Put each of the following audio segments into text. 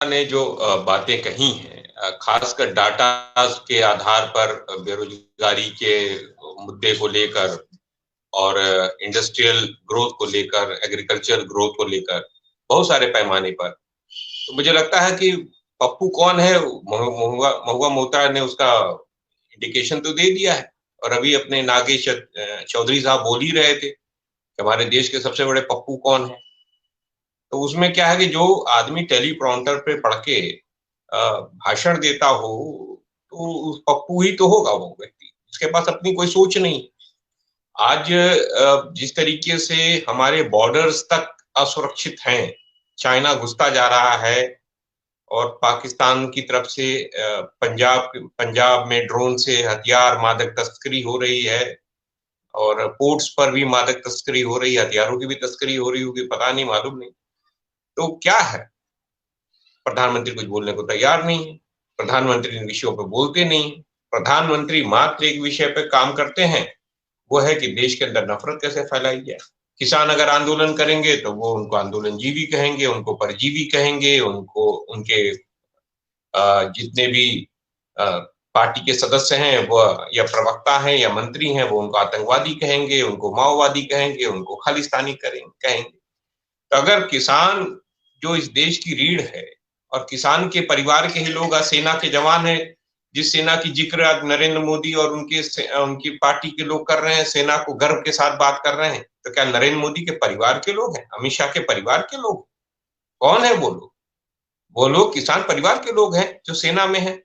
ने जो बातें कही हैं, खासकर डाटा के आधार पर बेरोजगारी के मुद्दे को लेकर और इंडस्ट्रियल ग्रोथ को लेकर, एग्रीकल्चर ग्रोथ को लेकर, बहुत सारे पैमाने पर। तो मुझे लगता है कि पप्पू कौन है, महुआ महुआ मोहतरा ने उसका इंडिकेशन तो दे दिया है। और अभी अपने नागेश चौधरी साहब बोल ही रहे थे कि हमारे देश के सबसे बड़े पप्पू कौन है। तो उसमें क्या है कि जो आदमी टेलीप्रॉम्प्टर पे पढ़ के भाषण देता हो, तो पप्पू ही तो होगा वो व्यक्ति। उसके पास अपनी कोई सोच नहीं। आज जिस तरीके से हमारे बॉर्डर्स तक असुरक्षित हैं, चाइना घुसता जा रहा है और पाकिस्तान की तरफ से पंजाब पंजाब में ड्रोन से हथियार मादक तस्करी हो रही है और पोर्ट्स पर भी मादक तस्करी हो रही है, हथियारों की भी तस्करी हो रही होगी, पता नहीं, मालूम नहीं। तो क्या है, प्रधानमंत्री कुछ बोलने को तैयार नहीं है, प्रधानमंत्री इन विषयों पर बोलते नहीं। प्रधानमंत्री मात्र एक विषय पर काम करते हैं, वो है कि देश के अंदर नफरत कैसे फैलाई जाए। किसान अगर आंदोलन करेंगे तो वो उनको आंदोलनजीवी कहेंगे, उनको परजीवी कहेंगे, उनको उनके जितने भी पार्टी के सदस्य हैं वो या प्रवक्ता हैं या मंत्री हैं, वो उनको आतंकवादी कहेंगे, उनको माओवादी कहेंगे, उनको खालिस्तानी कहेंगे। तो अगर किसान जो इस देश की रीढ़ है और किसान के परिवार के ही लोग सेना के जवान हैं, जिस सेना की जिक्र आज नरेंद्र मोदी और उनकी पार्टी के लोग कर रहे हैं, सेना को गर्व के साथ बात कर रहे हैं, तो क्या नरेंद्र मोदी के परिवार के लोग हैं, अमित शाह के परिवार के लोग? कौन है वो लोग? वो लोग किसान परिवार के लोग हैं जो सेना में हैं,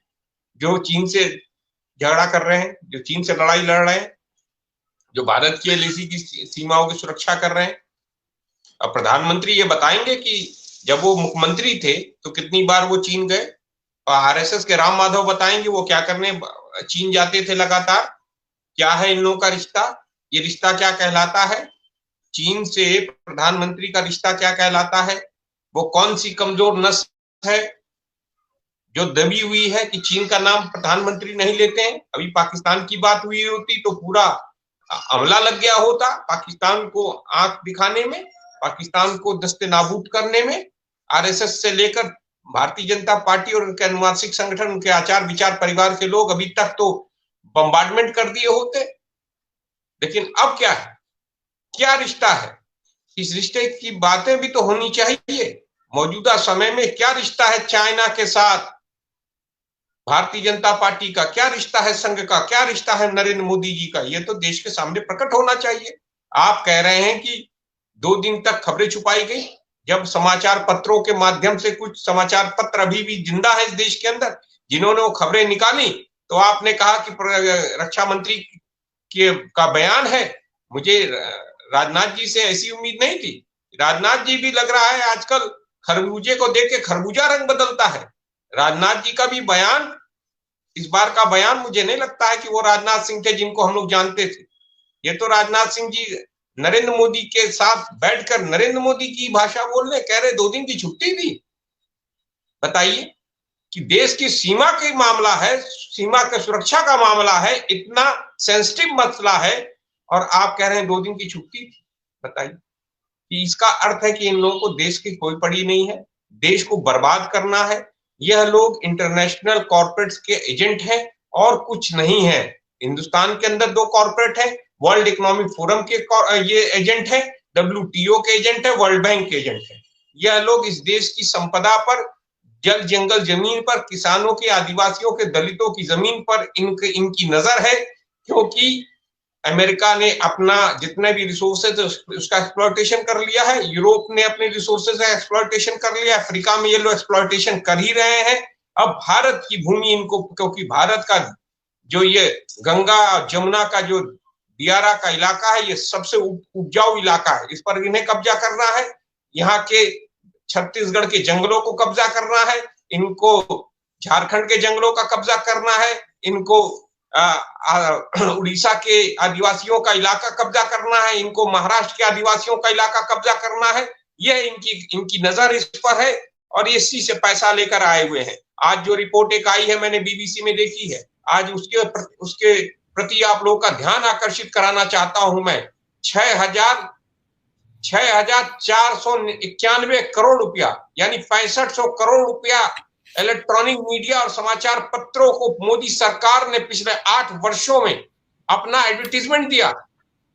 जो चीन से झगड़ा कर रहे हैं, जो चीन से लड़ाई लड़ रहे हैं, जो भारत की एलएसी की सीमाओं की सुरक्षा कर रहे हैं। अब प्रधानमंत्री ये बताएंगे कि जब वो मुख्यमंत्री थे तो कितनी बार वो चीन गए, और आरएसएस के राम माधव बताएंगे वो क्या करने चीन जाते थे लगातार। क्या है इन लोगों का रिश्ता, ये रिश्ता क्या कहलाता है, चीन से प्रधानमंत्री का रिश्ता क्या कहलाता है? वो कौन सी कमजोर नस है जो दबी हुई है कि चीन का नाम प्रधानमंत्री नहीं लेते हैं? अभी पाकिस्तान की बात हुई होती तो पूरा हमला लग गया होता पाकिस्तान को आंख दिखाने में, पाकिस्तान को दस्ते नाबूद करने में। आरएसएस से लेकर भारतीय जनता पार्टी और उनके अनुवांशिक संगठन, उनके आचार विचार परिवार के लोग अभी तक तो बम्बार्डमेंट कर दिए होते। लेकिन अब क्या है, क्या रिश्ता है? इस रिश्ते की बातें भी तो होनी चाहिए। मौजूदा समय में क्या रिश्ता है चाइना के साथ भारतीय जनता पार्टी का, क्या रिश्ता है संघ का, क्या रिश्ता है नरेंद्र मोदी जी का, ये तो देश के सामने प्रकट होना चाहिए। आप कह रहे हैं कि 2 दिन तक खबरें छुपाई गई, जब समाचार पत्रों के माध्यम से कुछ समाचार पत्र अभी भी जिंदा है इस देश के अंदर, जिन्होंने वो खबरें निकाली, तो आपने कहा कि रक्षा मंत्री का बयान है। मुझे राजनाथ जी से ऐसी उम्मीद नहीं थी। राजनाथ जी भी लग रहा है आजकल खरबूजे को देख के खरबूजा रंग बदलता है। राजनाथ जी का भी बयान, इस बार का बयान मुझे नहीं लगता है कि वो राजनाथ सिंह थे जिनको हम लोग जानते थे। ये तो राजनाथ सिंह जी नरेंद्र मोदी के साथ बैठकर नरेंद्र मोदी की भाषा बोल रहे, कह रहे 2 दिन की छुट्टी दी। बताइए कि देश की सीमा का मामला है, सीमा की सुरक्षा का मामला है, इतना सेंसिटिव मसला है, और आप कह रहे हैं 2 दिन की छुट्टी। बताइए कि इसका अर्थ है कि इन लोगों को देश की कोई पड़ी नहीं है, देश को बर्बाद करना है। यह लोग इंटरनेशनल कॉर्पोरेट्स के एजेंट हैं और कुछ नहीं है। हिंदुस्तान के अंदर 2 कॉर्पोरेट है, वर्ल्ड इकोनॉमिक फोरम के ये एजेंट है, डब्ल्यूटीओ के एजेंट है, वर्ल्ड बैंक के एजेंट है। यह लोग इस देश की संपदा पर, जल जंगल जमीन पर, किसानों के, आदिवासियों के, दलितों की जमीन पर इनकी नजर है, क्योंकि अमेरिका ने अपना जितने भी रिसोर्सेज उसका एक्सप्लॉयटेशन कर लिया है, यूरोप ने अपने रिसोर्सेज का एक्सप्लॉयटेशन कर लिया, अफ्रीका में ये लोग एक्सप्लॉयटेशन कर ही रहे हैं। अब भारत की भूमि इनको, क्योंकि भारत का जो ये गंगा जमुना का जो दियारा का इलाका है, ये सबसे उपजाऊ इलाका है, इस पर इन्हें कब्जा करना है। यहाँ के छत्तीसगढ़ के जंगलों को कब्जा करना है, इनको झारखंड के जंगलों का कब्जा करना है, इनको उड़ीसा के आदिवासियों का इलाका कब्जा करना है, इनको महाराष्ट्र के आदिवासियों का इलाका कब्जा करना है। यह इनकी नजर इस पर है और इसी से पैसा लेकर आए हुए हैं। आज जो रिपोर्ट एक आई है, मैंने बीबीसी में देखी है, आज उसके प्रति आप लोगों का ध्यान आकर्षित कराना चाहता हूं मैं। 6,000 6,491 करोड़ रुपया यानी 6500 करोड़ रुपया इलेक्ट्रॉनिक मीडिया और समाचार पत्रों को मोदी सरकार ने पिछले 8 वर्षों में अपना एडवर्टीजमेंट दिया।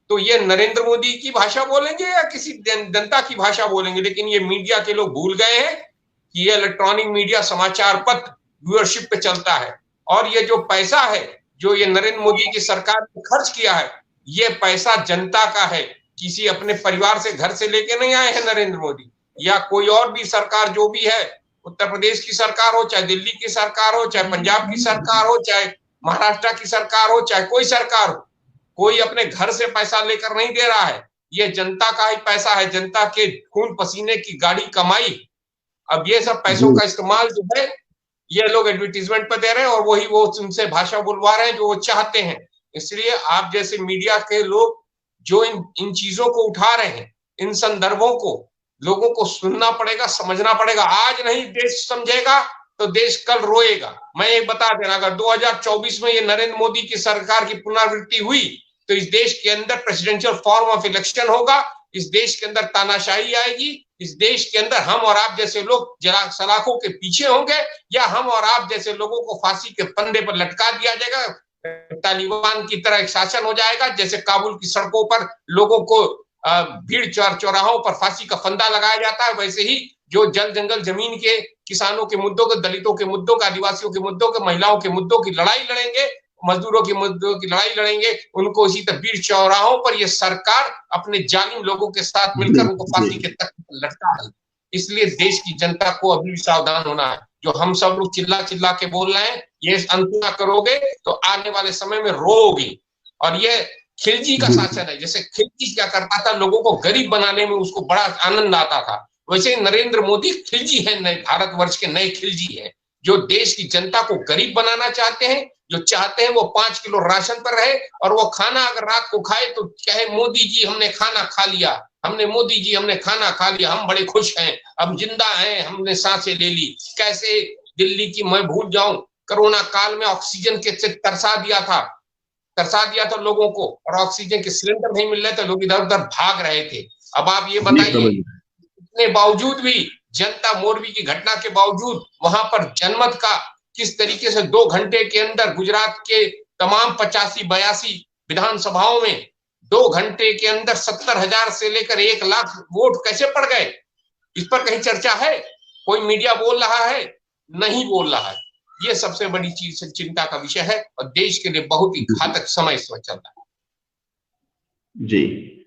तो ये नरेंद्र मोदी की भाषा बोलेंगे या किसी जनता की भाषा बोलेंगे, लेकिन ये मीडिया के लोग भूल गए हैं कि ये इलेक्ट्रॉनिक मीडिया समाचार पत्र व्यूअरशिप पे चलता है। और ये जो पैसा है जो ये नरेंद्र मोदी की सरकार ने खर्च किया है, ये पैसा जनता का है। किसी अपने परिवार से घर से लेके नहीं आए हैं नरेंद्र मोदी, या कोई और भी सरकार जो भी है, उत्तर प्रदेश की सरकार हो, चाहे दिल्ली की सरकार हो, चाहे पंजाब की सरकार हो, चाहे महाराष्ट्र की सरकार हो, चाहे कोई सरकार हो, कोई अपने घर से पैसा लेकर नहीं दे रहा है। ये जनता का ही पैसा है, जनता के खून पसीने की गाड़ी कमाई। अब ये सब पैसों का इस्तेमाल जो है ये लोग एडवर्टीजमेंट पर दे रहे हैं और वही वो उनसे भाषा बुलवा रहे हैं जो वो चाहते हैं। इसलिए आप जैसे मीडिया के लोग जो इन चीजों को उठा रहे हैं, इन संदर्भों को लोगों को सुनना पड़ेगा, समझना पड़ेगा। आज नहीं देश समझेगा तो देश कल रोएगा। मैं एक बता देना, अगर 2024 में ये नरेंद्र मोदी की सरकार की पुनरावृत्ति हुई तो इस देश के अंदर प्रेसिडेंशियल फॉर्म ऑफ इलेक्शन होगा, इस देश के अंदर तानाशाही आएगी, इस देश के अंदर हम और आप जैसे लोग सलाखों के पीछे होंगे, या हम और आप जैसे लोगों को फांसी के फंदे पर लटका दिया जाएगा। तालिबान की तरह एक शासन हो जाएगा, जैसे काबुल की सड़कों पर लोगों को भीड़ चौराहों पर फांसी का फंदा लगाया जाता है, वैसे ही जो जल जंगल जमीन के किसानों के मुद्दों के, दलितों के मुद्दों के, आदिवासियों के मुद्दों के, महिलाओं के मुद्दों की लड़ाई लड़ेंगे, मजदूरों के मुद्दों की लड़ाई लड़ेंगे, उनको इसी तरह भीड़ चौराहों पर ये सरकार अपने जालिम लोगों के साथ मिलकर उनको फांसी के तख्त पर लटका है। इसलिए देश की जनता को अभी भी सावधान होना है। जो हम सब लोग चिल्ला चिल्ला के बोल रहे हैं, ये अंत ना करोगे तो आने वाले समय में रोओगे। और ये खिलजी का शासन है। जैसे खिलजी क्या करता था, लोगों को गरीब बनाने में उसको बड़ा आनंद आता था, वैसे नरेंद्र मोदी खिलजी है, नए भारतवर्ष के नए खिलजी है, जो देश की जनता को गरीब बनाना चाहते हैं, जो चाहते हैं वो 5 किलो राशन पर रहे और वो खाना अगर रात को खाए तो कहे मोदी जी हमने खाना खा लिया, मोदी जी हमने खाना खा लिया, हम बड़े खुश हैं, हम जिंदा हैं, हमने सांसें ले ली। कैसे दिल्ली की मैं भूल जाऊं, कोरोना काल में ऑक्सीजन के से तरसा दिया था लोगों को, और ऑक्सीजन के सिलेंडर नहीं मिल रहे थे, लोग इधर उधर भाग रहे थे। अब आप ये बताइए, इतने बावजूद भी, जनता मोरबी की घटना के बावजूद वहां पर जनमत का किस तरीके से 2 घंटे के अंदर गुजरात के तमाम 85-82 विधानसभाओं में 2 घंटे के अंदर 70,000 से लेकर 1 लाख वोट कैसे पड़ गए, इस पर कहीं चर्चा है? कोई मीडिया बोल रहा है? नहीं बोल रहा है। ये सबसे बड़ी चीज चिंता का विषय है और देश के लिए बहुत ही घातक समय इस वक्त चल रहा है। जी।